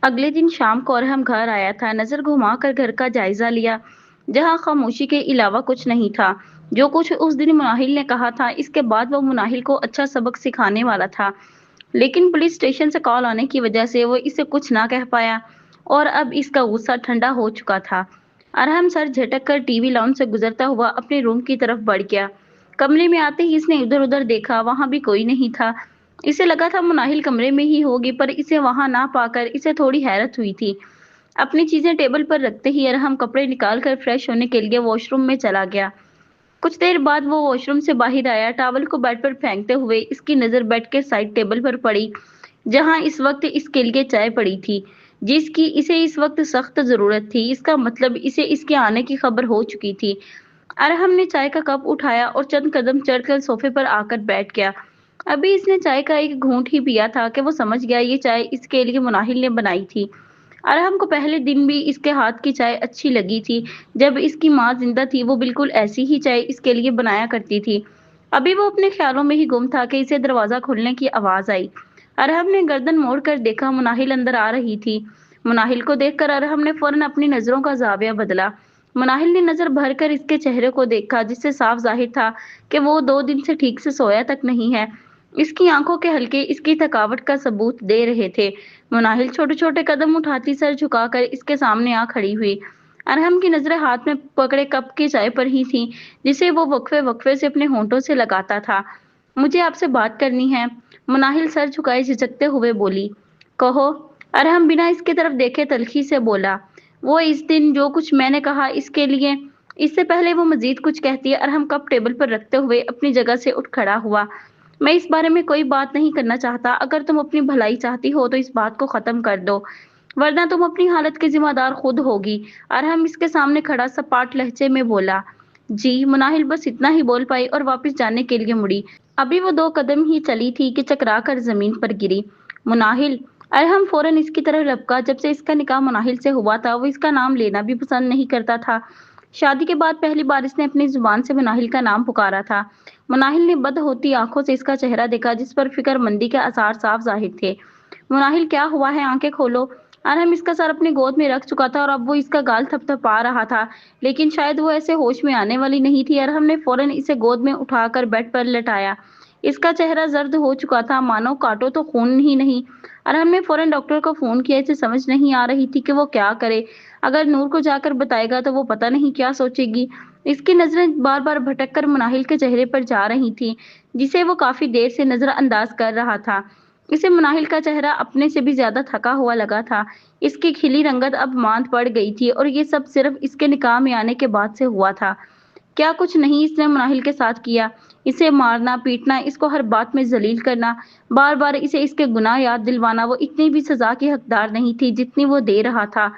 अगले दिन शाम को अरहम घर आया था। नजर घुमाकर घर का जायजा लिया, जहां खामोशी के अलावा कुछ नहीं था। जो कुछ उस दिन मुनाहिल ने कहा था, इसके बाद वो मुनाहिल को अच्छा सबक सिखाने वाला था। लेकिन पुलिस स्टेशन से कॉल आने की वजह से वो इसे कुछ ना कह पाया, और अब इसका गुस्सा ठंडा हो चुका था। अरहम सर झटक कर टीवी लाउंज से गुजरता हुआ अपने रूम की तरफ बढ़ गया। कमरे में आते ही इसने इधर उधर देखा, वहां भी कोई नहीं था। इसे लगा था मुनाहिल कमरे में ही होगी, पर इसे वहां ना पाकर इसे थोड़ी हैरत हुई थी। अपनी चीजें टेबल पर रखते ही अरहम कपड़े निकालकर फ्रेश होने के लिए वॉशरूम में चला गया। कुछ देर बाद वो वॉशरूम से बाहर आया। टॉवल को बेड पर फेंकते हुए इसकी नजर बेड के साइड टेबल पर पड़ी, जहां इस वक्त इसके लिए चाय पड़ी थी, जिसकी इसे इस वक्त सख्त जरूरत थी। इसका मतलब इसे इसके आने की खबर हो चुकी थी। अरहम ने चाय का कप उठाया और चंद कदम चढ़कर सोफे पर आकर बैठ गया। अभी इसने चाय का एक घूंट ही पिया था कि वो समझ गया ये चाय इसके लिए मुनाहिल ने बनाई थी। अरहम को पहले दिन भी इसके हाथ की चाय अच्छी लगी थी। जब इसकी माँ जिंदा थी, वो बिल्कुल ऐसी ही चाय इसके लिए बनाया करती थी। अभी वो अपने ख्यालों में ही गुम था कि इसे दरवाजा खोलने की आवाज आई। अरहम ने गर्दन मोड़कर देखा, मुनाहिल अंदर आ रही थी। मुनाहिल को देखकर अरहम ने फौरन अपनी नजरों का जाविया बदला। मुनाहिल ने नजर भरकर इसके चेहरे को देखा, जिससे साफ जाहिर था कि वो 2 दिन से ठीक से सोया तक नहीं है। इसकी आंखों के हल्के इसकी थकावट का सबूत दे रहे थे। मुनाहिल छोटे छोटे कदम उठाती सर झुकाकर इसके सामने आ खड़ी हुई। अरहम की नजरें हाथ में पकड़े कप की चाय पर ही थी, जिसे वो वक्फे वक्फे से अपने होंठों से लगाता था। मुझे आपसे बात करनी है, मुनाहिल सर झुकाए झिझकते हुए बोली। कहो। अरहम बिना इसकी तरफ देखे तल्खी से बोला। वो इस दिन जो कुछ मैंने कहा इसके लिए। इससे पहले वो मजीद कुछ कहती है, अरहम कप टेबल पर रखते हुए अपनी जगह से उठ खड़ा हुआ। मैं इस बारे में कोई बात नहीं करना चाहता। अगर तुम अपनी भलाई चाहती हो तो इस बात को खत्म कर दो, वरना तुम अपनी हालत की जिम्मेदार खुद होगी। अरहम इसके सामने खड़ा सपाट लहजे में बोला। जी। मुनाहिल बस इतना ही बोल पाई और वापस जाने के लिए मुड़ी। अभी वो 2 कदम ही चली थी कि चकरा कर जमीन पर गिरी। मुनाहिल। अरहम फौरन इसकी तरफ लपका। जब से इसका निकाह मुनाहिल से हुआ था, वो इसका नाम लेना भी पसंद नहीं करता था। शादी के बाद पहली बार इसने अपनी जुबान से मुनाहिल का नाम पुकारा था। मुनाहिल ने बद होती आंखों से इसका चेहरा देखा, जिस पर फिक्रमंदी के आसार साफ जाहिर थे। मुनाहिल क्या हुआ है, आंखें खोलो। अरहम इसका सर अपनी गोद में रख चुका था और अब वो इसका गाल थपथपा रहा था, लेकिन शायद वो ऐसे होश में आने वाली नहीं थी। अरहम ने फौरन इसे गोद में उठाकर बेड पर लटाया। इसका चेहरा जर्द हो चुका था, मानो काटो तो खून ही नहीं। अरहम ने फौरन डॉक्टर को फोन किया। इसे समझ नहीं आ रही थी कि वो क्या करे। अगर नूर को जाकर बताएगा तो वो पता नहीं क्या सोचेगी। इसकी नजरें बार बार भटक कर मुनाहिल के चेहरे पर जा रही थी, जिसे वो काफी देर से नजरअंदाज कर रहा था। इसे मुनाहिल का चेहरा अपने से भी ज्यादा थका हुआ लगा था। इसकी खिली रंगत अब मांद पड़ गई थी, और ये सब सिर्फ इसके निकाह में आने के बाद से हुआ था। क्या कुछ नहीं इसने मुनाहिल के साथ किया? इसे मारना पीटना, इसको हर बात में जलील करना, बार बार इसे इसके गुनाह याद दिलवाना। वो इतनी भी सजा की हकदार नहीं थी जितनी वो दे रहा था।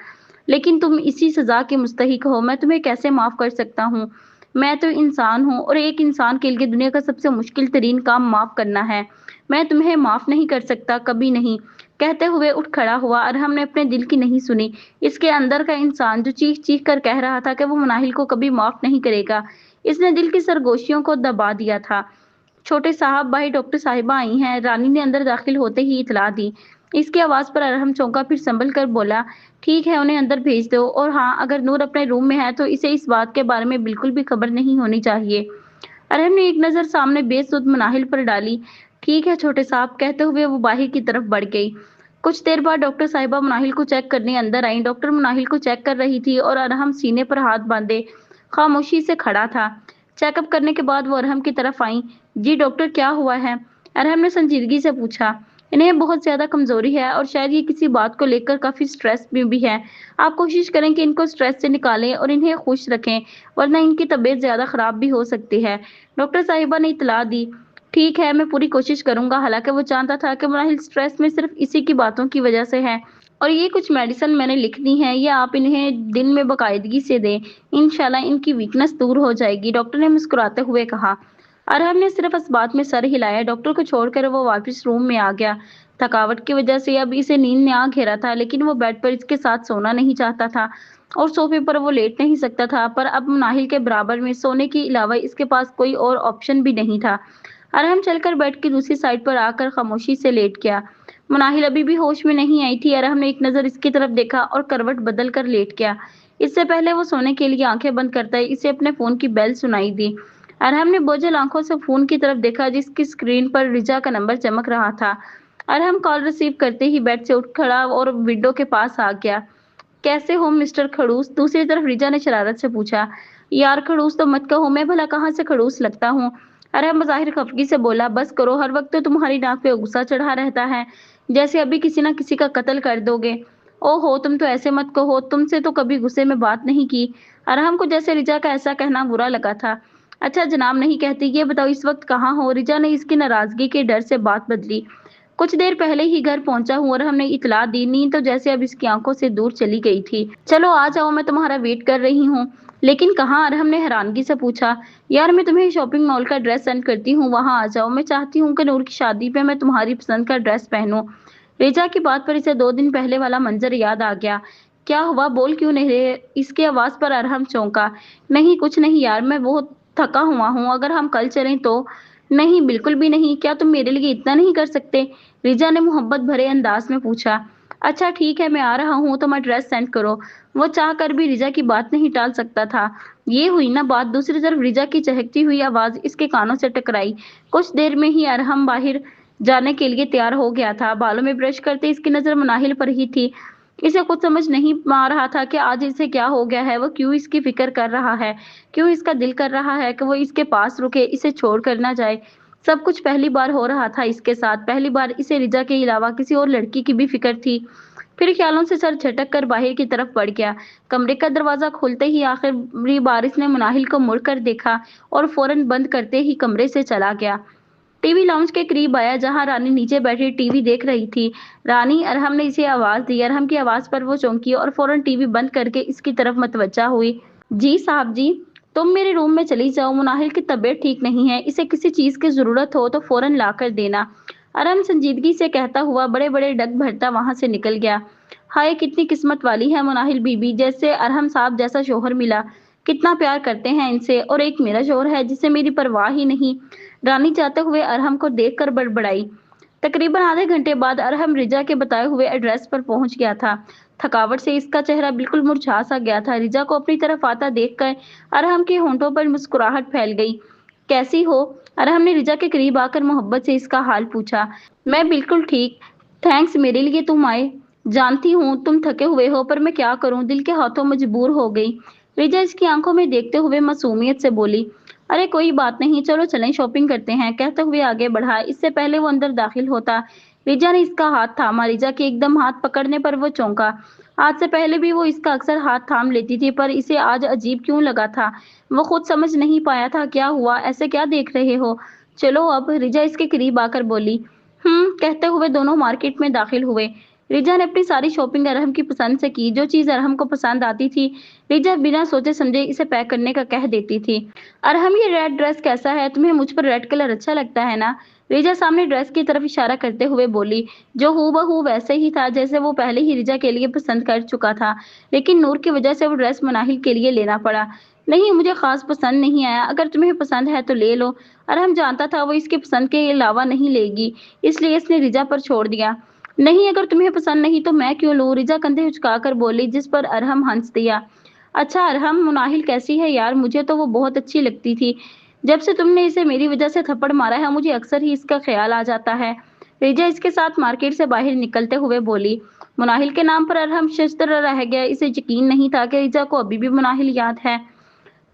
लेकिन तुम इसी सजा के मुस्तहिक हो। मैं तुम्हें कैसे माफ कर सकता हूँ? मैं तो इंसान हूँ, और एक इंसान के लिए दुनिया का सबसे मुश्किल तरीन काम माफ करना है। मैं तुम्हें माफ नहीं कर सकता, कभी नहीं। कहते हुए उठ खड़ा हुआ। अरहम ने अपने दिल की नहीं सुनी। इसके अंदर का इंसान जो चीख चीख कर कह रहा था कि वो मुनाहिल को कभी माफ नहीं करेगा, इसने दिल की सरगोशियों को दबा दिया था। छोटे साहब, भाई डॉक्टर साहिबा आई हैं। रानी ने अंदर दाखिल होते ही इतला दी। इसकी आवाज पर अरहम चौंका, फिर संभल कर बोला। ठीक है, उन्हें अंदर भेज दो। और हाँ, अगर नूर अपने रूम में है तो इसे इस बात के बारे में बिल्कुल भी खबर नहीं होनी चाहिए। अरहम ने एक नजर सामने बेसुध मुनाहिल पर डाली। ठीक है छोटे साहब, कहते हुए वो बाहर की तरफ बढ़ गई। कुछ देर बाद डॉक्टर साहिबा मुनाहिल को चेक करने अंदर आई। डॉक्टर मुनाहिल को चेक कर रही थी, और अरहम सीने पर हाथ बांधे खामोशी से खड़ा था। चेकअप करने के बाद वो अरहम की तरफ आई। जी डॉक्टर, क्या हुआ है? अरहम ने संजीदगी से पूछा। इन्हें बहुत ज्यादा कमजोरी है, और शायद ये किसी बात को लेकर काफी स्ट्रेस में भी है। आप कोशिश करें कि इनको स्ट्रेस से निकालें और इन्हें खुश रखें, वरना इनकी तबीयत ज्यादा खराब भी हो सकती है। डॉक्टर साहिबा ने इतला दी। ठीक है, मैं पूरी कोशिश करूंगा। हालांकि वो जानता था कि मुनाहिल स्ट्रेस में सिर्फ इसी की बातों की वजह से है। और ये कुछ मेडिसिन मैंने लिख दी हैं, ये आप इन्हें दिन में बाकायदगी से दें। इंशाल्लाह इनकी वीकनेस दूर हो जाएगी, डॉक्टर ने मुस्कुराते हुए कहा। अरहम ने सिर्फ इस बात में सर हिलाया। डॉक्टर को छोड़कर वो वापस रूम में आ गया। थकावट की वजह से अब इसे नींद ने आ घेरा था, लेकिन वो बेड पर इसके साथ सोना नहीं चाहता था, और सोफे पर वो लेट नहीं सकता था। पर अब मुनाहिल के बराबर में सोने के अलावा इसके पास कोई और ऑप्शन भी नहीं था। अरहम चलकर बेड की दूसरी साइड पर आकर खामोशी से लेट गया। मुनाहिल अभी भी होश में नहीं आई थी। अरहम ने एक नजर इसकी तरफ देखा और करवट बदल कर लेट गया। इससे पहले वो सोने के लिए आंखें बंद करता है, इसे अपने फोन की बेल सुनाई दी। अरहम ने बोझल आंखों से फोन की तरफ देखा, जिसकी स्क्रीन पर रिजा का नंबर चमक रहा था। अरहम कॉल रिसीव करते ही बेड से उठ खड़ा और विंडो के पास आ गया। कैसे हो मिस्टर खड़ूस? दूसरी तरफ रिजा ने शरारत से पूछा। यार खड़ूस तो मत कहो, मैं भला कहाँ से खड़ूस लगता हूँ? अरहम बज़ाहिर खफगी से बोला। बस करो, हर वक्त तो तुम्हारी नाक पे गुस्सा चढ़ा रहता है, जैसे अभी किसी ना किसी का कत्ल कर दोगे। ओहो, तुम तो ऐसे मत कहो, तुमसे तो कभी गुस्से में बात नहीं की। अरहम को जैसे रिजा का ऐसा कहना बुरा लगा था। अच्छा जनाब नहीं कहती, ये बताओ इस वक्त कहाँ हो? रिजा ने इसकी नाराजगी के डर से बात बदली। कुछ देर पहले ही घर पहुंचा हूँ और हमने इतला दी। नींद तो जैसे अब इसकी आंखों से दूर चली गई थी। चलो आ जाओ, मैं तुम्हारा वेट कर रही हूँ। लेकिन कहाँ? अरहम ने हैरानगी से पूछा। यार मैं तुम्हें शॉपिंग मॉल का ड्रेस सेंड करती हूँ, वहां आ जाओ। मैं चाहती हूँ कि नूर की शादी पे मैं तुम्हारी पसंद का ड्रेस पहनूं। रिजा की बात पर इसे 2 दिन पहले वाला मंजर याद आ गया। क्या हुआ, बोल क्यों नहीं रहे? इसकी आवाज पर अरहम चौंका। नहीं कुछ नहीं यार, मैं बहुत थका हुआ हूँ, अगर हम कल चलें तो? नहीं बिल्कुल भी नहीं, क्या तुम मेरे लिए इतना नहीं कर सकते? रिजा ने मोहब्बत भरे अंदाज में पूछा। अच्छा ठीक है, मैं आ रहा हूँ, तुम एड्रेस सेंड करो। वो चाह कर भी रिजा की बात नहीं टाल सकता था। ये हुई ना बात। दूसरी तरफ रिजा की चहकती हुई आवाज इसके कानों से टकराई। कुछ देर में ही अरहम बाहर जाने के लिए तैयार हो गया था। बालों में ब्रश करते इसकी नजर मुनाहिल पर ही थी। इसे कुछ समझ नहीं आ रहा था कि आज इसे क्या हो गया है। वो क्यों इसकी फिक्र कर रहा है, क्यों इसका दिल कर रहा है कि वो इसके पास रुके, इसे छोड़ कर ना जाए। सब कुछ पहली बार हो रहा था इसके साथ। पहली बार इसे रिजा के अलावा किसी और लड़की की भी फिक्र थी। फिर ख्यालों से सर झटक कर बाहर की तरफ बढ़ गया। कमरे का दरवाजा खुलते ही आखिरी बार इसने मुनाहिल को मुड़कर देखा और फौरन बंद करते ही कमरे से चला गया। टीवी लाउंज के करीब आया, जहां रानी नीचे बैठी टीवी देख रही थी। रानी, अरहम ने इसे आवाज दी। अरहम की आवाज पर वो चौंकी और फौरन टीवी बंद करके इसकी तरफ मतवज्जा हुई। जी साहब जी, तुम मेरे रूम में चली जाओ, मुनाहिल की तबीयत ठीक नहीं है, इसे किसी चीज की जरूरत हो तो फौरन ला कर देना। अरहम संजीदगी से कहता हुआ बड़े बड़े डग भरता वहां से निकल गया। हाय कितनी किस्मत वाली है मुनाहिल बीबी, जैसे अरहम साहब जैसा शोहर मिला। कितना प्यार करते हैं इनसे, और एक मेरा शोहर है जिसे मेरी परवाह ही नहीं। रानी जाते हुए अरहम को देखकर बड़बड़ाई। तकरीबन आधे घंटे बाद अरहम रिजा के बताए हुए एड्रेस पर पहुंच गया था। थकावट से इसका चेहरा बिल्कुल मुरझा सा गया था। रिजा को अपनी तरफ आता देखकर अरहम के होंठों पर मुस्कुराहट फैल गई। कैसी हो? अरहम ने रिजा के करीब आकर मोहब्बत से इसका हाल पूछा। मैं बिल्कुल ठीक, थैंक्स, मेरे लिए तुम आए। जानती हूँ तुम थके हुए हो, पर मैं क्या करूँ, दिल के हाथों मजबूर हो गई। रिजा इसकी आंखों में देखते हुए मासूमियत से बोली। अरे कोई बात नहीं, चलो चलें, शॉपिंग करते हैं, कहते हुए आगे बढ़ा। इससे पहले वो अंदर दाखिल होता, रिजा ने इसका हाथ थामा। रिजा के एकदम हाथ पकड़ने पर वो चौंका। आज से पहले भी वो इसका अक्सर हाथ थाम लेती थी, पर इसे आज अजीब क्यों लगा था। वो खुद समझ नहीं पाया था। क्या हुआ, ऐसे क्या देख रहे हो? चलो अब, रिजा इसके करीब आकर बोली। कहते हुए दोनों मार्केट में दाखिल हुए। रिजा ने अपनी सारी शॉपिंग अरहम की पसंद से की। जो चीज अरहम को पसंद आती थी, रिजा बिना सोचे समझे इसे पैक करने का कह देती थी। अरहम, ये रेड ड्रेस कैसा है? तुम्हें मुझ पर रेड कलर अच्छा लगता है ना? रिजा सामने ड्रेस की तरफ इशारा करते हुए बोली, जो हूबहू वैसे ही था जैसे वो पहले ही रिजा के लिए पसंद कर चुका था। लेकिन नूर की वजह से वो ड्रेस मुनाहिल के लिए लेना पड़ा। नहीं, मुझे खास पसंद नहीं आया, अगर तुम्हें पसंद है तो ले लो। अरहम जानता था वो इसकी पसंद के अलावा नहीं लेगी, इसलिए इसने रिजा पर छोड़ दिया। नहीं, अगर तुम्हें पसंद नहीं तो मैं क्यों लूं? रिजा कंधे उचकाकर बोली, जिस पर अरहम हंस दिया। अच्छा अरहम, मुनाहिल कैसी है यार? मुझे तो वो बहुत अच्छी लगती थी। जब से तुमने इसे मेरी वजह से थप्पड़ मारा है, मुझे अक्सर ही इसका ख्याल आ जाता है। रिजा इसके साथ मार्केट से बाहर निकलते हुए बोली। मुनाहिल के नाम पर अरहम शर्मसार रह गया। इसे यकीन नहीं था कि रिजा को अभी भी मुनाहिल याद है।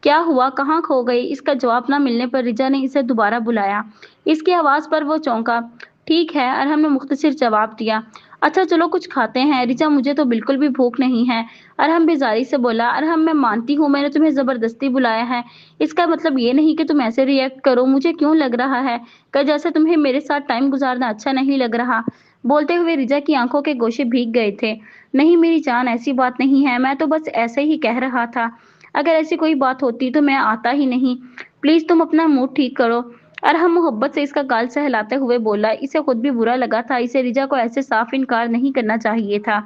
क्या हुआ, कहाँ खो गई? इसका जवाब न मिलने पर रिजा ने इसे दोबारा बुलाया। इसकी आवाज पर वो चौंका। ठीक है, अरहम ने मुख्तसर जवाब दिया। अच्छा चलो कुछ खाते हैं। रिजा, मुझे तो बिल्कुल भी भूख नहीं है, अरहम बेजारी से बोला। अरहम, मैं मानती हूँ मैंने तुम्हें जबरदस्ती बुलाया है, इसका मतलब ये नहीं कि तुम ऐसे रिएक्ट करो। मुझे क्यों लग रहा है कि जैसे तुम्हें मेरे साथ टाइम गुजारना अच्छा नहीं लग रहा। बोलते हुए रिजा की आंखों के गोशे भीग गए थे। नहीं मेरी जान, ऐसी बात नहीं है, मैं तो बस ऐसे ही कह रहा था। अगर ऐसी कोई बात होती तो मैं आता ही नहीं। प्लीज तुम अपना मूड ठीक करो। अरहम मोहब्बत से इसका गाल सहलाते हुए बोला। इसे खुद भी बुरा लगा था, इसे रिजा को ऐसे साफ इनकार नहीं करना चाहिए था।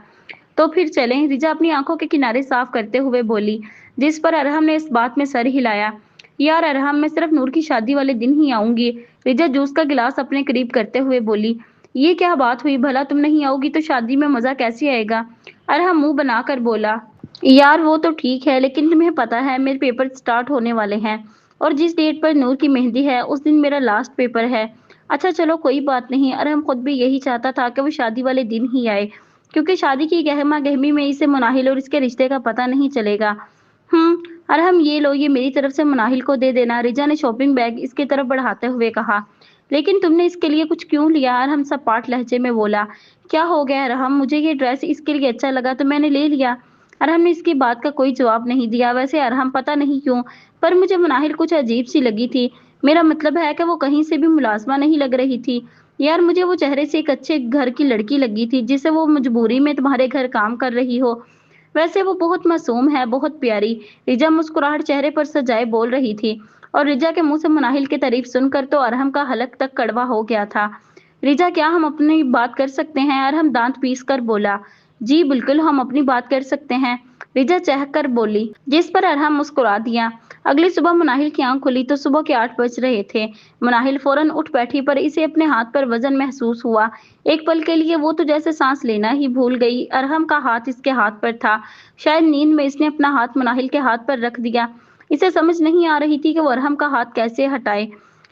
तो फिर चलें, रिजा अपनी आंखों के किनारे साफ करते हुए बोली, जिस पर अरहम ने इस बात में सर हिलाया। यार अरहम, मैं सिर्फ नूर की शादी वाले दिन ही आऊंगी। रिजा जूस का गिलास अपने करीब करते हुए बोली। ये क्या बात हुई, भला तुम नहीं आओगी तो शादी में मजा कैसे आएगा? अरहम मुंह बनाकर बोला, यार वो तो ठीक है, लेकिन तुम्हें पता है मेरे पेपर स्टार्ट होने वाले हैं और जिस डेट पर नूर की मेहंदी है उस दिन मेरा लास्ट पेपर है। अच्छा चलो कोई बात नहीं। अरहम खुद भी यही चाहता था कि वो शादी वाले दिन ही आए, क्योंकि शादी की गहमा गहमी में इसे मुनाहिल और इसके रिश्ते का पता नहीं चलेगा। अरहम ये लो, ये मेरी तरफ से मुनाहिल को दे देना, रिजा ने शॉपिंग बैग इसकी तरफ बढ़ाते हुए कहा। लेकिन तुमने इसके लिए कुछ क्यों लिया? अरहम सपाट लहजे में बोला। क्या हो गया अरहम, मुझे ये ड्रेस इसके लिए अच्छा लगा तो मैंने ले लिया। अरहम ने इसकी बात का कोई जवाब नहीं दिया। वैसे अरहम पता नहीं क्यों, पर मुझे मुनाहिल कुछ अजीब सी लगी थी। मेरा मतलब है कि वो कहीं से भी मुलाजमा नहीं लग रही थी। यार मुझे वो चेहरे से एक अच्छे घर की लड़की लगी थी, जिसे वो मजबूरी में तुम्हारे घर काम कर रही हो। वैसे वो बहुत मासूम है, बहुत प्यारी। रिजा मुस्कुराहट चेहरे पर सजाए बोल रही थी, और रिजा के मुंह से मुनाहिल की तारीफ सुनकर तो अरहम का हलक तक कड़वा हो गया था। रिजा क्या हम अपनी बात कर सकते हैं? अरहम दांत पीस कर बोला। जी बिल्कुल हम अपनी बात कर सकते हैं, रिजा चह कर बोली, जिस पर अरहम मुस्कुरा दिया। अगली सुबह मुनाहिल की आंख खुली तो सुबह के 8 बज रहे थे। मुनाहिल फौरन उठ बैठी, पर इसे अपने हाथ पर वजन महसूस हुआ। एक पल के लिए वो तो जैसे सांस लेना ही भूल गई। अरहम का हाथ इसके हाथ पर था। शायद नींद में इसने अपना हाथ मुनाहिल के हाथ पर रख दिया। इसे समझ नहीं आ रही थी कि वो अरहम का हाथ कैसे हटाए।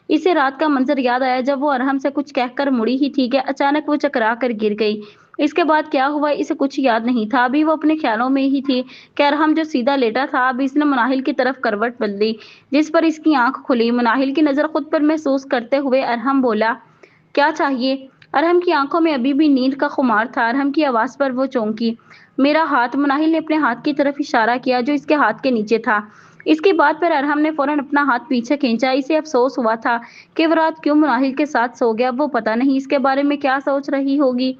इसे रात का मंजर याद आया जब वो अरहम से कुछ कहकर मुड़ी ही थी कि अचानक वो चकरा कर गिर गई। इसके बाद क्या हुआ इसे कुछ याद नहीं था। अभी वो अपने ख्यालों में ही थी कि अरहम जो सीधा लेटा था, अब इसने मुनाहिल की तरफ करवट बदली, जिस पर इसकी आंख खुली। मुनाहिल की नजर खुद पर महसूस करते हुए अरहम बोला, क्या चाहिए? अरहम की आंखों में अभी भी नींद का खुमार था। अरहम की आवाज पर वो चौंकी। मेरा हाथ। मुनाहिल ने अपने हाथ की तरफ इशारा किया जो इसके हाथ के नीचे था। इसकी बात पर अरहम ने फौरन अपना हाथ पीछे खींचा। इसे अफसोस हुआ था कि वो रात क्यों मुनाहिल के साथ सो गया। वो पता नहीं इसके बारे में क्या सोच रही होगी।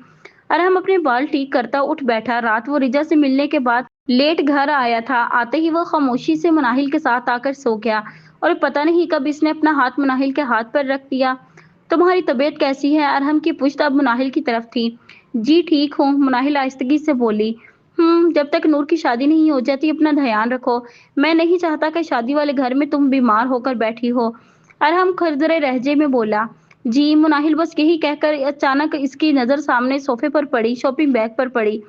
अरहम अपने बाल ठीक करता उठ बैठा। रात वो रिजा से मिलने के बाद लेट घर आया था। आते ही वो खामोशी से मुनाहिल के साथ आकर सो गया, और पता नहीं कब इसने अपना हाथ मुनाहिल के हाथ पर रख दिया। तुम्हारी तबीयत कैसी है? अरहम की पुश्त अब मुनाहिल की तरफ थी। जी ठीक हूँ, मुनाहिल आहिस्तगी से बोली। जब तक नूर की शादी नहीं हो जाती अपना ध्यान रखो। मैं नहीं चाहता कि शादी वाले घर में तुम बीमार होकर बैठी हो। अरहम खरदरे लहजे में बोला। जी। मुनाहिल बस यही कहकर अचानक इसकी नजर सामने सोफे पर पड़ी, शॉपिंग बैग पर पड़ी।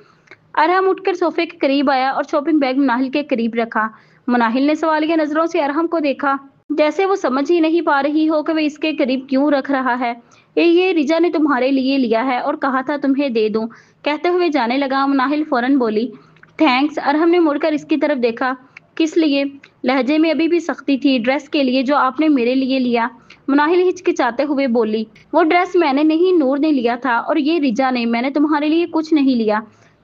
अरहम उठकर सोफे के करीब आया और शॉपिंग बैग मुनाहिल के करीब रखा। मुनाहिल ने सवालिया नजरों से अरहम को देखा, जैसे वो समझ ही नहीं पा रही हो कि वह इसके करीब क्यों रख रहा है। ये रिजा ने तुम्हारे लिए लिया है और कहा था तुम्हें दे दूं, कहते हुए जाने लगा। मुनाहिल फौरन बोली, थैंक्स। अरहम ने मुड़कर इसकी तरफ देखा। किस लिए? लहजे में अभी भी सख्ती थी। ड्रेस के लिए जो आपने मेरे लिए लिया, मुनाहिल हिचकिचाते हुए बोली। वो ड्रेस मैंने नहीं, नूर ने लिया था, और ये रिजा ने, मैंने तुम्हारे लिए कुछ नहीं लिया,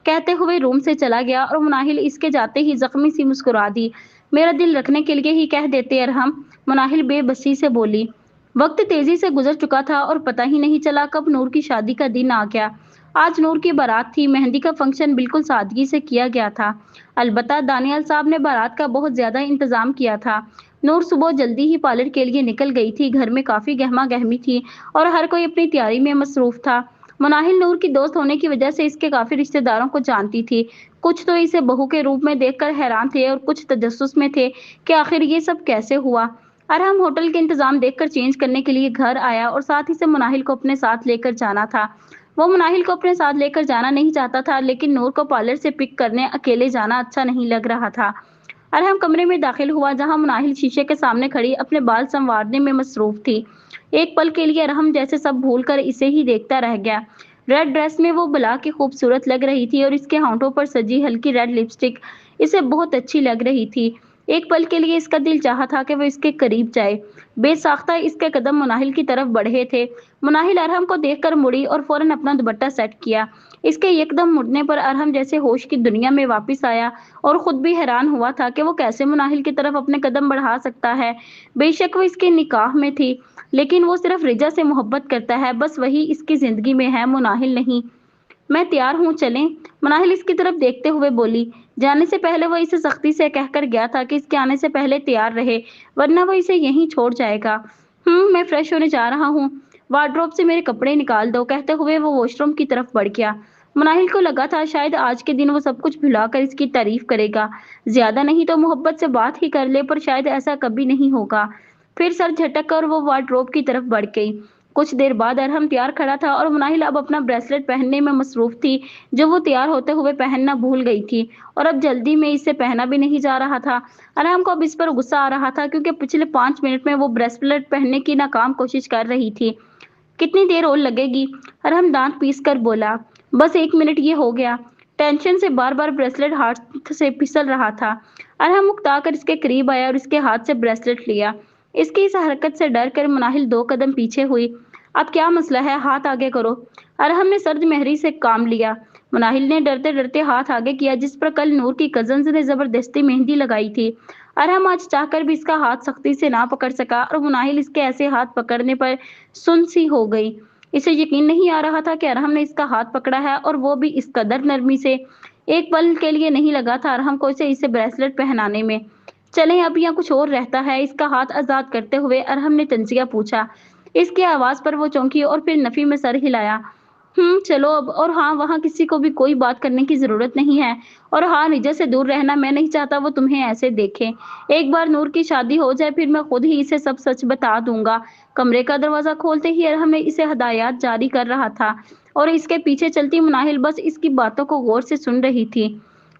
कहते हुए रूम से चला गया। और मुनाहिल इसके जाते ही जख्मी सी मुस्कुरा दी। मेरा दिल रखने के लिए ही कह देते अरहम, मुनाहिल बेबसी से बोली। वक्त तेजी से गुजर चुका था और पता ही नहीं चला कब नूर की शादी का दिन आ गया। आज नूर की बारात थी। मेहंदी का फंक्शन बिल्कुल सादगी से किया गया था। अलबत्ता दानियाल साहब ने बारात का बहुत ज्यादा इंतजाम किया था। नूर सुबह जल्दी ही पार्लर के लिए निकल गई थी। घर में काफी गहमा गहमी थी और हर कोई अपनी तैयारी में मसरूफ था। मुनाहिल नूर की दोस्त होने की वजह से इसके काफी रिश्तेदारों को जानती थी। कुछ तो इसे बहू के रूप में देखकर हैरान थे और कुछ तजस्सुस में थे कि आखिर ये सब कैसे हुआ। अरहम होटल के इंतजाम देखकर चेंज करने के लिए घर आया और साथ ही से मुनाहिल को अपने साथ लेकर जाना था। वो मुनाहिल को अपने साथ लेकर जाना नहीं चाहता था, लेकिन नूर को पार्लर से पिक करने अकेले जाना अच्छा नहीं लग रहा था। अरहम कमरे में दाखिल हुआ जहां मुनाहिल शीशे के सामने खड़ी अपने बाल संवारने में मसरूफ थी। एक पल के लिए अरहम जैसे सब भूलकर इसे ही देखता रह गया। रेड ड्रेस में वो भला की खूबसूरत लग रही थी और इसके होंठों पर सजी हल्की रेड लिपस्टिक इसे बहुत अच्छी लग रही थी। एक पल के लिए इसका दिल चाहा था कि वो इसके करीब जाए। बेसाख्ता इसके कदम मुनाहिल की तरफ बढ़े थे। मुनाहिल अरहम को देखकर मुड़ी और फौरन अपना दुपट्टा सेट किया। इसके एकदम मुड़ने पर अरहम जैसे होश की दुनिया में वापस आया और खुद भी हैरान हुआ था कि वो कैसे मुनाहिल की तरफ अपने कदम बढ़ा सकता है। बेशक वो इसके निकाह में थी, लेकिन वो सिर्फ रिजा से मोहब्बत करता है, बस वही इसकी जिंदगी में है, मुनाहिल नहीं। मैं तैयार हूँ, चलें? मुनाहिल इसकी तरफ देखते हुए बोली। जाने से पहले वो इसे सख्ती से कहकर गया था कि इसके आने से पहले तैयार रहे, वरना वो इसे यहीं छोड़ जाएगा। मैं फ्रेश होने जा रहा हूँ, वार्डरोब से मेरे कपड़े निकाल दो, कहते हुए वो वॉशरूम की तरफ बढ़ गया। मुनाहिल को लगा था शायद आज के दिन वो सब कुछ भुलाकर इसकी तारीफ करेगा, ज्यादा नहीं तो मोहब्बत से बात ही कर ले, पर शायद ऐसा कभी नहीं होगा। फिर सर झटक कर वो वार्डरोब की तरफ बढ़ गई। कुछ देर बाद अरहम तैयार खड़ा था और मुनाहिल अब अपना ब्रेसलेट पहनने में मसरूफ थी, जो वो तैयार होते हुए पहनना भूल गई थी और अब जल्दी में इसे पहना भी नहीं जा रहा था। अरहम को अब इस पर गुस्सा आ रहा था क्योंकि पिछले 5 मिनट में वो ब्रेसलेट पहनने की नाकाम कोशिश कर रही थी। कितनी देर और लगेगी? अरहम दांत पीस कर बोला। बस 1 मिनट, ये हो गया। टेंशन से बार बार ब्रेसलेट हाथ से फिसल रहा था। अरहम उकता कर इसके करीब आया और इसके हाथ से ब्रेसलेट लिया। इसकी इस हरकत से डर कर मुनाहिल 2 कदम पीछे हुई। अब क्या मसला है, हाथ आगे करो। अरहम ने सर्द मेहरी से काम लिया। मुनाहिल ने डरते डरते हाथ आगे किया, जिस पर कल नूर की कजन्स ने जबरदस्ती मेहंदी लगाई थी। अरहम आज चाहकर भी इसका हाथ सख्ती से ना पकड़ सका और मुनाहिल इसके ऐसे हाथ पकड़ने पर सुन सी हो गई। इसे यकीन नहीं आ रहा था कि अरहम ने इसका हाथ पकड़ा है, और वो भी इस कदर नरमी से। एक पल के लिए नहीं लगा था अरहम को इसे ब्रेसलेट पहनाने में। चलें, अब यहाँ कुछ और रहता है। इसका हाथ आजाद करते हुए अरहम ने तंजिया पूछा। इसकी आवाज पर वो चौंकी और फिर नफी में सर हिलाया। चलो अब। और हाँ, वहाँ किसी को भी कोई बात करने की जरूरत नहीं है। और हाँ, निजा से दूर रहना। मैं नहीं चाहता वो तुम्हें ऐसे देखे। एक बार नूर की शादी हो जाए, फिर मैं खुद ही इसे सब सच बता दूंगा। कमरे का दरवाजा खोलते ही अरहम ने इसे हदायत जारी कर रहा था और इसके पीछे चलती मुनाहिल बस इसकी बातों को गौर से सुन रही थी।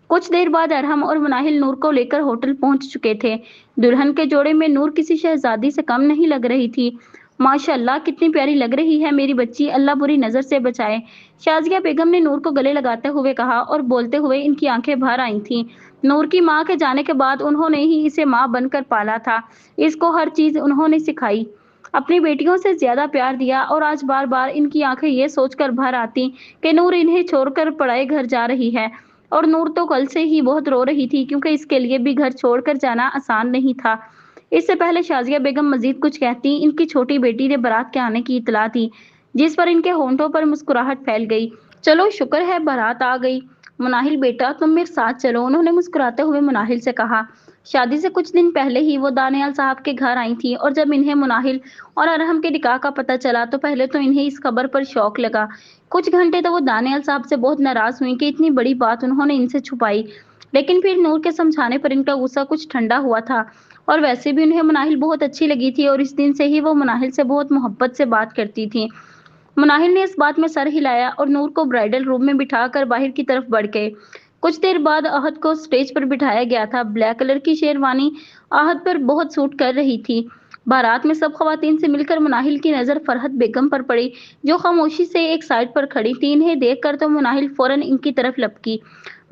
कुछ देर बाद अरहम और मुनाहिल नूर को लेकर होटल पहुंच चुके थे। दुल्हन के जोड़े में नूर किसी शहजादी से कम नहीं लग रही थी। माशाअल्लाह, कितनी प्यारी लग रही है मेरी बच्ची, अल्लाह बुरी नजर से बचाए। शाजिया बेगम ने नूर को गले लगाते हुए कहा और बोलते हुए इनकी आंखें भर आई थीं। नूर की मां के जाने के बाद उन्होंने ही इसे मां बनकर पाला था। इसको हर चीज उन्होंने सिखाई, अपनी बेटियों से ज्यादा प्यार दिया, और आज बार बार इनकी आंखें ये सोचकर भर आती कि नूर इन्हें छोड़कर पराए घर जा रही है। और नूर तो कल से ही बहुत रो रही थी, क्योंकि इसके लिए भी घर छोड़कर जाना आसान नहीं था। इससे पहले शाजिया बेगम मजीद कुछ कहती, इनकी छोटी बेटी ने बारात के आने की इतला दी, जिस पर इनके होंठों पर मुस्कुराहट फैल गई। चलो, शुक्र है बारात आ गई। मुनाहिल बेटा, तुम मेरे साथ चलो, उन्होंने मुस्कुराते हुए मुनाहिल से कहा। शादी से कुछ दिन पहले ही वो दानियाल साहब के घर आई थी, और जब इन्हें मुनाहिल और अरहम के निकाह का पता चला तो पहले तो इन्हें इस खबर पर शौक लगा। कुछ घंटे तो वो दानियाल साहब से बहुत नाराज हुई कि इतनी बड़ी बात उन्होंने इनसे छुपाई, लेकिन फिर नूर के समझाने पर इनका गुस्सा कुछ ठंडा हुआ था। और वैसे भी उन्हें मुनाहिल बहुत अच्छी लगी थी, और इस दिन से ही वो मुनाहिल से बहुत मोहब्बत से बात करती थी। मुनाहिल ने इस बात में सर हिलाया और नूर को ब्राइडल रूम में बिठाकर बाहर की तरफ बढ़ गए। कुछ देर बाद अहद को स्टेज पर बिठाया गया था। ब्लैक कलर की शेरवानी अहद पर बहुत सूट कर रही थी। बारात में सब खवातीन से मिलकर मुनाहिल की नजर फरहत बेगम पर पड़ी, जो खामोशी से एक साइड पर खड़ी थी। इन्हें देखकर तो मुनाहिल फौरन इनकी तरफ लपकी।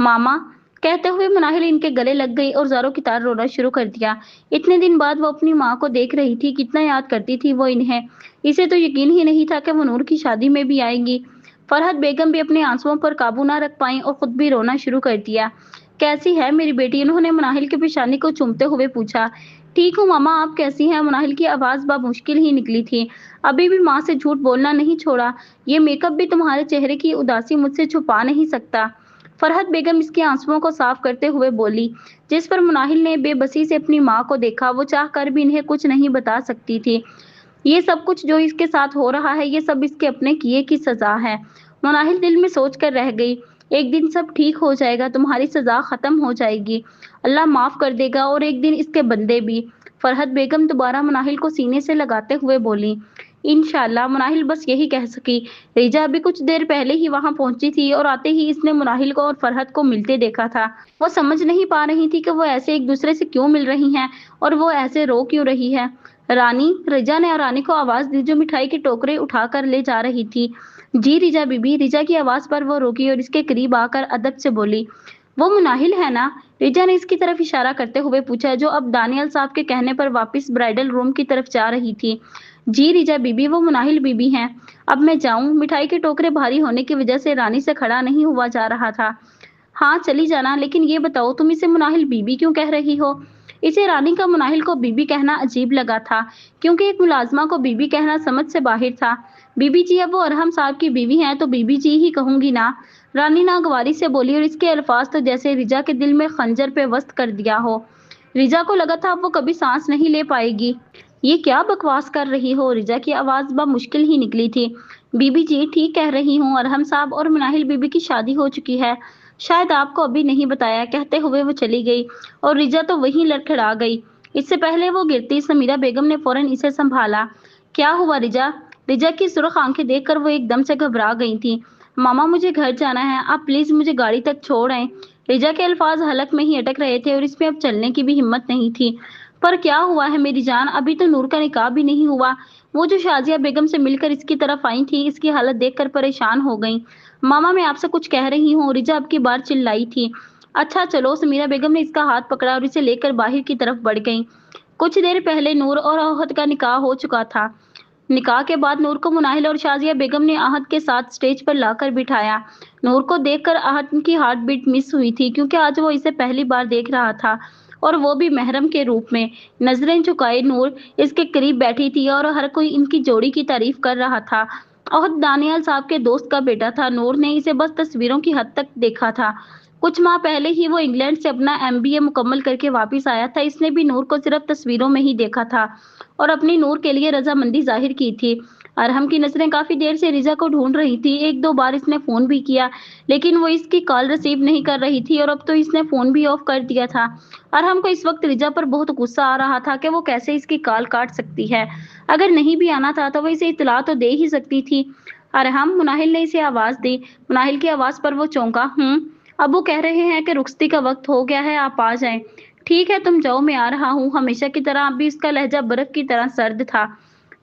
मामा कहते हुए मुनाहिल इनके गले लग गई और ज़ारों की तार रोना शुरू कर दिया। इतने दिन बाद वो अपनी माँ को देख रही थी, कितना याद करती थी वो इन्हें। इसे तो यकीन ही नहीं था कि वो नूर की शादी में भी आएंगी। फरहत बेगम भी अपने आंसुओं पर काबू ना रख पाई और खुद भी रोना शुरू कर दिया। कैसी है मेरी बेटी? उन्होंने मुनाहिल की पेशानी को चूमते हुए पूछा। ठीक हूँ मामा, आप कैसी हैं? मुनाहिल की आवाज मुश्किल ही निकली थी। अभी भी माँ से झूठ बोलना नहीं छोड़ा। ये मेकअप भी तुम्हारे चेहरे की उदासी मुझसे छुपा नहीं सकता। फरहत बेगम इसके आंसुओं को साफ करते हुए बोली, जिस पर मुनाहिल ने बेबसी से अपनी माँ को देखा। वो चाह कर भी इन्हें कुछ नहीं बता सकती थी। ये सब कुछ जो इसके साथ हो रहा है, ये सब इसके अपने किए की सजा है। मुनाहिल दिल में सोच कर रह गई, एक दिन सब ठीक हो जाएगा, तुम्हारी सजा खत्म हो जाएगी, अल्लाह माफ कर देगा, और एक दिन इसके बंदे भी। फरहत बेगम दोबारा मुनाहिल को सीने से लगाते हुए बोली। इंशाल्लाह। मुनाहिल बस यही कह सकी। रिजा अभी कुछ देर पहले ही वहां पहुंची थी और आते ही इसने मुनाहिल को और फरहत को मिलते देखा था। वो समझ नहीं पा रही थी कि वो ऐसे एक दूसरे से क्यों मिल रही हैं और वो ऐसे रो क्यों रही है। रानी, रिजा ने रानी को आवाज दी, जो मिठाई के टोकरे उठाकर ले जा रही थी। जी रिजा बीबी। रिजा की आवाज पर वो रुकी और इसके करीब आकर अदब से बोली। वो मुनाहिल है ना? रिजा ने इसकी तरफ इशारा करते हुए पूछा, जो अब दानियल साहब के कहने पर वापस ब्राइडल रूम की तरफ जा रही थी। जी रिजा बीबी, वो मुनाहिल बीबी हैं। अब मैं जाऊं? मिठाई के टोकरे भारी होने की वजह से रानी से खड़ा नहीं हुआ जा रहा था। हाँ, चली जाना, लेकिन ये बताओ तुम इसे मुनाहिल बीबी क्यों कह रही हो? इसे रानी का मुनाहिल को बीबी कहना अजीब लगा था, क्योंकि एक मुलाजमा को बीबी कहना समझ से बाहर था। बीबी जी, अब वो अरहम साहब की बीवी हैं तो बीबी जी ही कहूंगी ना। रानी नागवारी से बोली, और इसके अल्फाज तो जैसे रिजा के दिल में खंजर पे वस्त कर दिया हो। रिजा को लगा था अब वो कभी सांस नहीं ले पाएगी। ये क्या बकवास कर रही हो? रिजा की आवाज मुश्किल ही निकली थी। बीबी जी, ठीक कह रही हूँ, अरहम साहब और मुनाहिल बीबी की शादी हो चुकी है। शायद आपको अभी नहीं बताया। कहते हुए वो चली गई और रिजा तो वहीं लड़खड़ा गई। इससे पहले वो गिरती, समीरा बेगम ने फौरन इसे संभाला। क्या हुआ रिजा? रिजा की सुर्ख आंखें देखकर वो एकदम से घबरा गई थी। मामा मुझे घर जाना है, आप प्लीज मुझे गाड़ी तक छोड़ आए। रिजा के अल्फाज हलक में ही अटक रहे थे और इसमें अब चलने की भी हिम्मत नहीं थी। पर क्या हुआ है मेरी जान, अभी तो नूर का निकाह भी नहीं हुआ। वो जो शाजिया बेगम से मिलकर इसकी तरफ आई थी, इसकी हालत देखकर परेशान हो गई। मामा मैं आपसे कुछ कह रही हूँ, रिजा अब की बार चिल्लाई थी। अच्छा चलो, समीरा बेगम ने इसका हाथ पकड़ा और इसे लेकर बाहर की तरफ बढ़ गई। कुछ देर पहले नूर और आहत का निकाह हो चुका था। निकाह के बाद नूर को मुनाहिल और शाजिया बेगम ने आहत के साथ स्टेज पर लाकर बिठाया। नूर को देखकर आहत की हार्ट बीट मिस हुई थी, क्योंकि आज वो इसे पहली बार देख रहा था, और वो भी महरम के रूप में। नजरें झुकाए नूर इसके करीब बैठी थी और हर कोई इनकी जोड़ी की तारीफ कर रहा था। आहत दानियाल साहब के दोस्त का बेटा था। नूर ने इसे बस तस्वीरों की हद तक देखा था। कुछ माह पहले ही वो इंग्लैंड से अपना MBA मुकम्मल करके वापस आया था। इसने भी नूर को सिर्फ तस्वीरों में ही देखा था और अपनी नूर के लिए रजामंदी जाहिर की थी। अरहम की नजरें काफी देर से रिजा को ढूंढ रही थी। एक दो बार इसने फोन भी किया, लेकिन वो इसकी कॉल रिसीव नहीं कर रही थी, और अब तो इसने फोन भी ऑफ कर दिया था। अरहम को इस वक्त रिजा पर बहुत गुस्सा आ रहा था कि वो कैसे इसकी कॉल काट सकती है। अगर नहीं भी आना था तो वो इसे इत्तला तो दे ही सकती थी। अरहम, मुनाहिल ने इसे आवाज दी। मुनाहिल की आवाज पर वो चौंका। अबू कह रहे हैं कि रुखसती का वक्त हो गया है, आप आ जाएं। ठीक है तुम जाओ, मैं आ रहा हूँ। हमेशा की तरह अब भी उसका लहजा बर्फ की तरह सर्द था।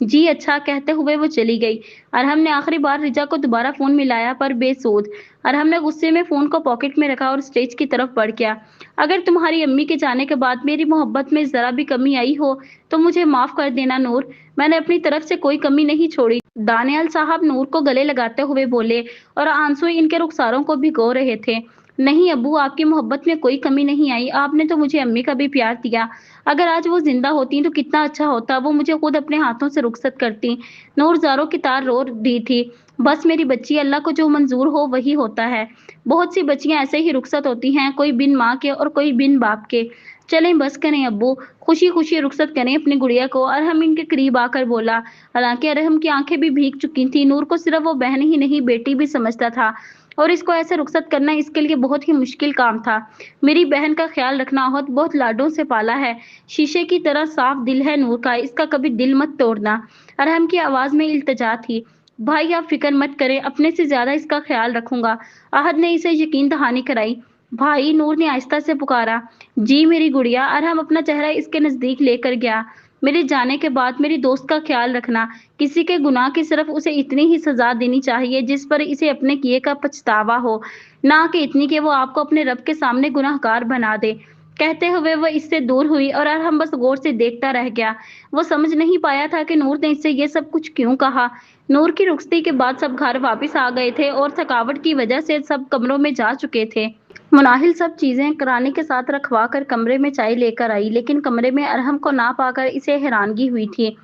जी अच्छा कहते हुए वो चली गई। अरहम ने आखिरी बार रिजा को दोबारा फोन मिलाया, पर बेसूद। अरहम ने गुस्से में फोन को पॉकेट में रखा और स्टेज की तरफ बढ़ गया। अगर तुम्हारी अम्मी के जाने के बाद मेरी मोहब्बत में जरा भी कमी आई हो तो मुझे माफ कर देना नूर, मैंने अपनी तरफ से कोई कमी नहीं छोड़ी। दानियाल साहब नूर को गले लगाते हुए बोले, और आंसू इनके रुखसारों को भिगो रहे थे। नहीं अब्बू, आपकी मोहब्बत में कोई कमी नहीं आई। आपने तो मुझे अम्मी का भी प्यार दिया। अगर आज वो जिंदा होती तो कितना अच्छा होता। वो मुझे खुद अपने हाथों से रुखसत करती। नूर ज़ारों की तार रो दी थी। बस मेरी बच्ची, अल्लाह को जो मंजूर हो वही होता है। बहुत सी बच्चियां ऐसे ही रुखसत होती हैं, कोई बिन माँ के और कोई बिन बाप के। चलें बस करें अब्बू, खुशी खुशी रुखसत करें अपनी गुड़िया को। अरहम इनके करीब आकर बोला। हालांकि अरहम की आंखें भी भीग चुकी थी। नूर को सिर्फ वो बहन ही नहीं, बेटी भी समझता था, और इसको ऐसे रुखसत करना इसके लिए बहुत ही मुश्किल काम था। मेरी बहन का ख्याल रखना, बहुत लाडों से पाला है। शीशे की तरह साफ दिल है नूर का, इसका कभी दिल मत तोड़ना। अरहम की आवाज में इल्तिजा थी। भाई आप फिक्र मत करें, अपने से ज्यादा इसका ख्याल रखूंगा। आहद ने इसे यकीन दहानी कराई। भाई, नूर ने आहिस्ता से पुकारा। जी मेरी गुड़िया। अरहम अपना चेहरा इसके नजदीक लेकर गया। मेरे जाने के बाद मेरी दोस्त का ख्याल रखना। किसी के गुनाह की सिर्फ उसे इतनी ही सजा देनी चाहिए जिस पर इसे अपने किए का पछतावा हो, ना कि इतनी कि वो आपको अपने रब के सामने गुनाहगार बना दे। कहते हुए वो इससे दूर हुई और अरहम बस गौर से देखता रह गया। वो समझ नहीं पाया था कि नूर ने इससे ये सब कुछ क्यों कहा। नूर की रुखसती के बाद सब घर वापस आ गए थे और थकावट की वजह से सब कमरों में जा चुके थे। मुनाहिल सब चीजें करानी के साथ रखवा कर कमरे में चाय लेकर आई, लेकिन कमरे में अरहम को ना पाकर इसे हैरानगी हुई थी।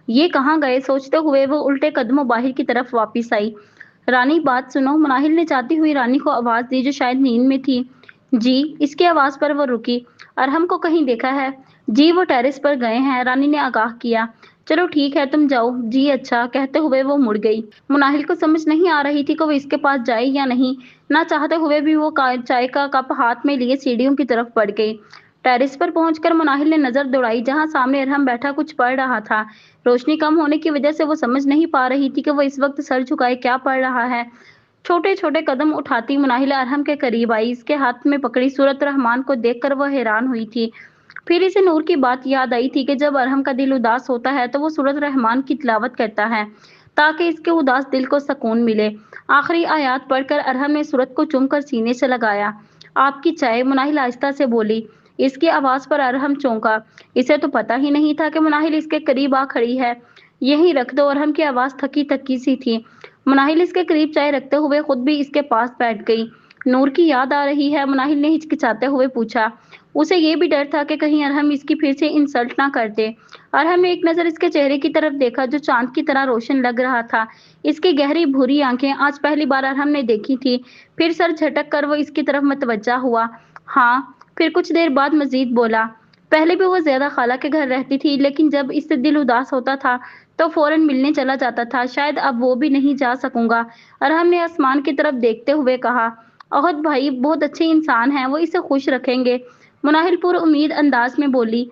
ये कहाँ गए सोचते हुए वो उल्टे कदमों बाहर की तरफ वापस आई। रानी बात सुनो, मुनाहिल ने चाहती हुई रानी को आवाज दी, जो शायद नींद में थी। जी। इसकी आवाज पर वो रुकी। अरहम को कहीं देखा है? जी वो टेरेस पर गए हैं, रानी ने आगाह किया। चलो ठीक है तुम जाओ। जी अच्छा कहते हुए वो मुड़ गई। मुनाहिल को समझ नहीं आ रही थी कि वो इसके पास जाए या नहीं। ना चाहते हुए भी वो चाय का कप हाथ में लिए सीढ़ियों की तरफ बढ़ गई। टेरेस पर पहुंचकर मुनाहिल ने नजर दौड़ाई, जहां सामने अरहम बैठा कुछ पढ़ रहा था। रोशनी कम होने की वजह से वो समझ नहीं पा रही थी कि वो इस वक्त सर झुकाए क्या पढ़ रहा है। छोटे छोटे कदम उठाती मुनाहिल अरहम के करीब आई। इसके हाथ में पकड़ी सूरत रहमान को देखकर वह हैरान हुई थी। फिर इसे नूर की बात याद आई थी कि जब अरहम का दिल उदास होता है तो वो सूरत रहमान की तिलावत करता है, ताकि इसके उदास दिल को सुकून मिले। आखिरी आयत पढ़कर अरहम ने सूरत को चूमकर सीने से लगाया। आपकी चाय, मुनाहिल आहिस्ता से बोली। इसकी आवाज पर अरहम चौंका। इसे तो पता ही नहीं था कि मुनाहिल इसके करीब आ खड़ी है। यहीं रख दो। अरहम की आवाज थकी थकी सी थी। मुनाहिल इसके करीब चाय रखते हुए खुद भी इसके पास बैठ गई। नूर की याद आ रही है? मुनाहिल ने हिचकिचाते हुए पूछा। उसे ये भी डर था कि कहीं अरहम इसकी फिर से इंसल्ट ना कर दे। अरहम ने एक नजर इसके चेहरे की तरफ देखा, जो चांद की तरह रोशन लग रहा था। इसकी गहरी भूरी आंखें आज पहली बार अरहम ने देखी थी। फिर सर झटक कर वो इसकी तरफ मतवज्जा हुआ। हाँ। फिर कुछ देर बाद मजीद बोला। पहले भी वो ज्यादा खाला के घर रहती थी, लेकिन जब इससे दिल उदास होता था तो फौरन मिलने चला जाता था। शायद अब वो भी नहीं जा सकूंगा। अरहम ने आसमान की तरफ देखते हुए कहा। अहद भाई बहुत अच्छे इंसान हैं, वो इसे खुश रखेंगे। मुनाहिल पुर उम्मीद अंदाज में बोली।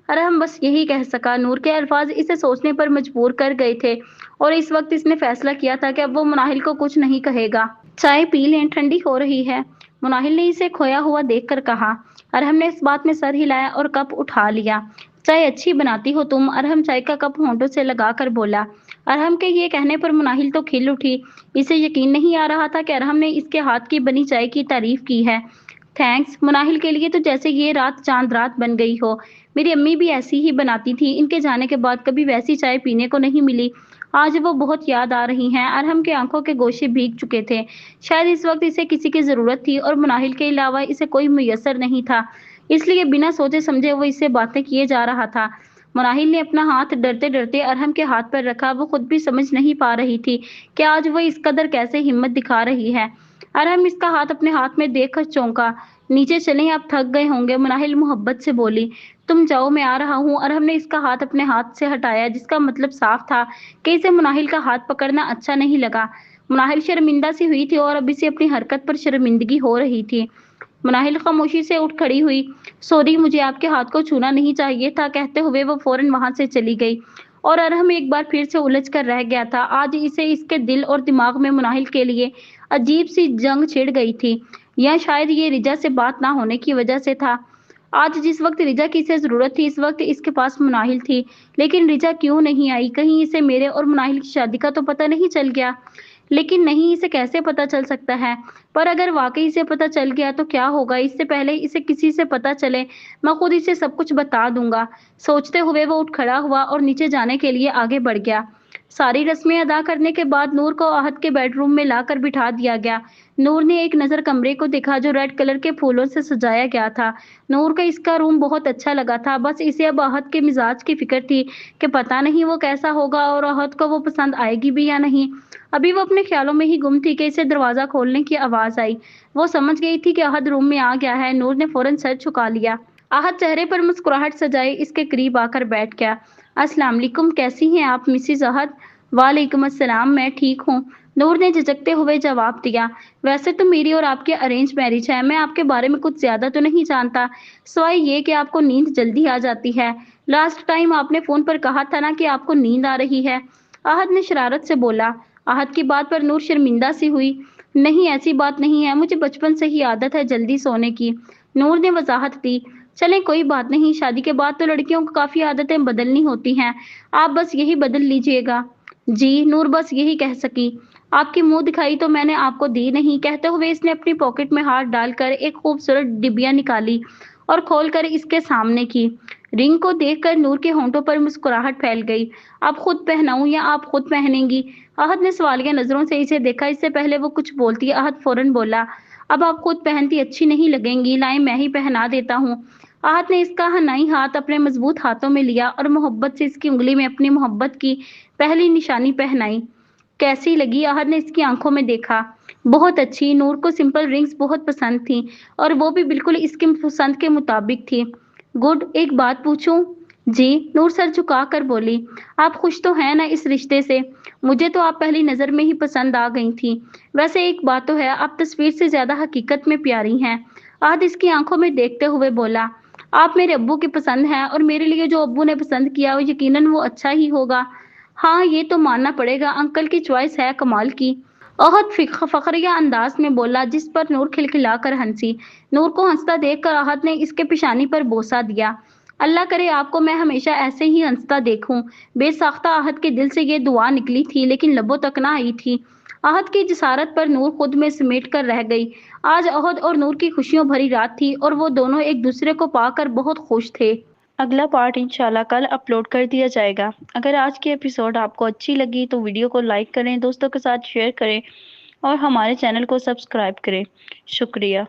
ارحم بس یہی کہہ سکا۔ نور کے الفاظ اسے سوچنے پر مجبور کر گئے تھے اور اس وقت اس نے فیصلہ کیا تھا کہ اب وہ مناہل کو کچھ نہیں کہے گا۔ چائے پی لیں، ٹھنڈی ہو رہی ہے، مناہل نے اسے کھویا ہوا دیکھ کر کہا۔ ارحم نے اس بات میں سر ہلایا اور کپ اٹھا لیا۔ چائے اچھی بناتی ہو تم، ارحم چائے کا کپ ہونٹوں سے لگا کر بولا۔ ارحم کے یہ کہنے پر مناہل تو کھل اٹھی۔ اسے یقین نہیں آ رہا تھا کہ ارحم نے اس کے ہاتھ کی بنی چائے کی تعریف کی ہے۔ تھینکس، مناہل کے لیے تو جیسے یہ رات چاند رات بن گئی ہو۔ میری امی بھی ایسی ہی بناتی تھی، ان کے جانے کے بعد کبھی ویسی چائے پینے کو نہیں ملی۔ آج وہ بہت یاد آ رہی ہیں۔ ارحم کے آنکھوں کے گوشے بھیگ چکے تھے۔ شاید اس وقت اسے کسی کی ضرورت تھی اور مناہل کے علاوہ اسے کوئی میسر نہیں تھا، اس لیے بنا سوچے سمجھے وہ اس سے باتیں کیے جا رہا تھا۔ مناہل نے اپنا ہاتھ ڈرتے ڈرتے ارحم کے ہاتھ پر رکھا۔ وہ خود بھی سمجھ نہیں پا رہی تھی کہ آج وہ اس قدر کیسے ہمت دکھا رہی ہے۔ ارحم اس کا ہاتھ اپنے ہاتھ میں دیکھ کر چونکا۔ نیچے چلیں، آپ تھک گئے ہوں گے، مناہل محبت سے بولی۔ تم جاؤ، میں آ رہا ہوں۔ ارحم نے اس کا ہاتھ اپنے ہاتھ سے ہٹایا، جس کا مطلب صاف تھا کہ اسے مناہل کا ہاتھ پکڑنا اچھا نہیں لگا۔ مناہل شرمندہ سی ہوئی تھی اور اب اسے اپنی حرکت پر شرمندگی ہو رہی تھی۔ مناہل خاموشی سے اٹھ کھڑی ہوئی۔ سوری، مجھے آپ کے ہاتھ کو چھونا نہیں چاہیے تھا، کہتے ہوئے وہ فوراً وہاں سے چلی گئی اور ارحم ایک بار پھر سے الجھ کر رہ گیا تھا۔ آج اسے اس کے دل اور دماغ میں مناہل کے لیے عجیب سی جنگ چھڑ گئی تھی، یا شاید یہ رجا سے بات نہ ہونے کی وجہ سے تھا۔ آج جس وقت رجا کی اسے ضرورت تھی، اس وقت اس کے پاس مناہل تھی، لیکن رجا کیوں نہیں آئی؟ کہیں اسے میرے اور مناہل کی شادی کا تو پتہ نہیں چل گیا؟ لیکن نہیں، اسے کیسے پتہ چل سکتا ہے؟ پر اگر واقعی اسے پتہ چل گیا تو کیا ہوگا؟ اس سے پہلے اسے کسی سے پتہ چلے، میں خود اسے سب کچھ بتا دوں گا۔ سوچتے ہوئے وہ اٹھ کھڑا ہوا اور نیچے جانے کے لیے آگے بڑھ گیا۔ ساری رسمیں ادا کرنے کے بعد نور کو احد کے بیڈ روم میں لا کر بٹھا دیا گیا۔ نور نے ایک نظر کمرے کو دیکھا جو ریڈ کلر کے پھولوں سے سجایا گیا تھا۔ نور کو اس کا روم بہت اچھا لگا تھا، بس اسے اب احد کے مزاج کی فکر تھی کہ پتہ نہیں وہ کیسا ہوگا اور احد کو وہ پسند آئے گی بھی یا نہیں۔ ابھی وہ اپنے خیالوں میں ہی گم تھی کہ اسے دروازہ کھولنے کی آواز آئی۔ وہ سمجھ گئی تھی کہ احد روم میں آ گیا ہے۔ نور نے فوراً سر جھکا لیا۔ احد چہرے پر مسکراہٹ سجائے اس کے قریب آ کر بیٹھ گیا۔ السلام علیکم، کیسی ہیں آپ مسز احد؟ وعلیکم السلام، میں ٹھیک ہوں، نور نے جھجکتے ہوئے جواب دیا۔ ویسے تو میری اور آپ کی ارینج میرج ہے، میں آپ کے بارے میں کچھ زیادہ تو نہیں جانتا، سوائے یہ کہ آپ کو نیند جلدی آ جاتی ہے۔ لاسٹ ٹائم آپ نے فون پر کہا تھا نا کہ آپ کو نیند آ رہی ہے، احد نے شرارت سے بولا۔ احد کی بات پر نور شرمندہ سی ہوئی۔ نہیں، ایسی بات نہیں ہے، مجھے بچپن سے ہی عادت ہے جلدی سونے کی، نور نے وضاحت دی۔ چلیں کوئی بات نہیں، شادی کے بعد تو لڑکیوں کو کافی عادتیں بدلنی ہوتی ہیں، آپ بس یہی بدل لیجئے گا۔ جی، نور بس یہی کہہ سکی۔ آپ کی منہ دکھائی تو میں نے آپ کو دی نہیں، کہتے ہوئے اس نے اپنی پاکٹ میں ہاتھ ڈال کر ایک خوبصورت ڈبیا نکالی اور کھول کر اس کے سامنے کی۔ رنگ کو دیکھ کر نور کے ہونٹوں پر مسکراہٹ پھیل گئی۔ اب خود پہناؤں یا آپ خود پہنیں گی؟ احد نے سوالیہ نظروں سے اسے دیکھا۔ اس سے پہلے وہ کچھ بولتی احد فوراً بولا، اب آپ خود پہنتی اچھی نہیں لگیں گی، لائیں میں ہی پہنا دیتا ہوں۔ احد نے اس کا حنائی ہاتھ اپنے مضبوط ہاتھوں میں لیا اور محبت سے اس کی انگلی میں اپنی محبت کی پہلی نشانی پہنائی۔ کیسی لگی؟ احد نے اس کی آنکھوں میں دیکھا۔ بہت اچھی، نور کو سمپل رنگز بہت پسند تھیں اور وہ بھی بالکل اس کی پسند کے مطابق تھی۔ گڈ، ایک بات پوچھوں؟ جی، نور سر جھکا کر بولی۔ آپ خوش تو ہیں نا اس رشتے سے؟ مجھے تو آپ پہلی نظر میں ہی پسند آ گئی تھیں۔ ویسے ایک بات تو ہے، آپ تصویر سے زیادہ حقیقت میں پیاری ہیں، احد اس کی آنکھوں میں دیکھتے ہوئے بولا۔ آپ میرے ابو کی پسند ہیں اور میرے لیے جو ابو نے پسند کیا وہ یقیناً وہ اچھا ہی ہوگا۔ ہاں، یہ تو ماننا پڑے گا، انکل کی چوائس ہے کمال کی، احد فخریہ انداز میں بولا، جس پر نور کھلکھلا کر ہنسی۔ نور کو ہنستا دیکھ کر احد نے اس کے پیشانی پر بوسہ دیا۔ اللہ کرے آپ کو میں ہمیشہ ایسے ہی ہنستا دیکھوں۔ بے ساختہ احد کے دل سے یہ دعا نکلی تھی لیکن لبوں تک نہ آئی تھی۔ احد کی جسارت پر نور خود میں سمیٹ کر رہ گئی۔ آج احد اور نور کی خوشیوں بھری رات تھی اور وہ دونوں ایک دوسرے کو پا کر بہت خوش تھے۔ اگلا پارٹ انشاءاللہ کل اپلوڈ کر دیا جائے گا۔ اگر آج کی ایپیسوڈ آپ کو اچھی لگی تو ویڈیو کو لائک کریں، دوستوں کے ساتھ شیئر کریں اور ہمارے چینل کو سبسکرائب کریں۔ شکریہ۔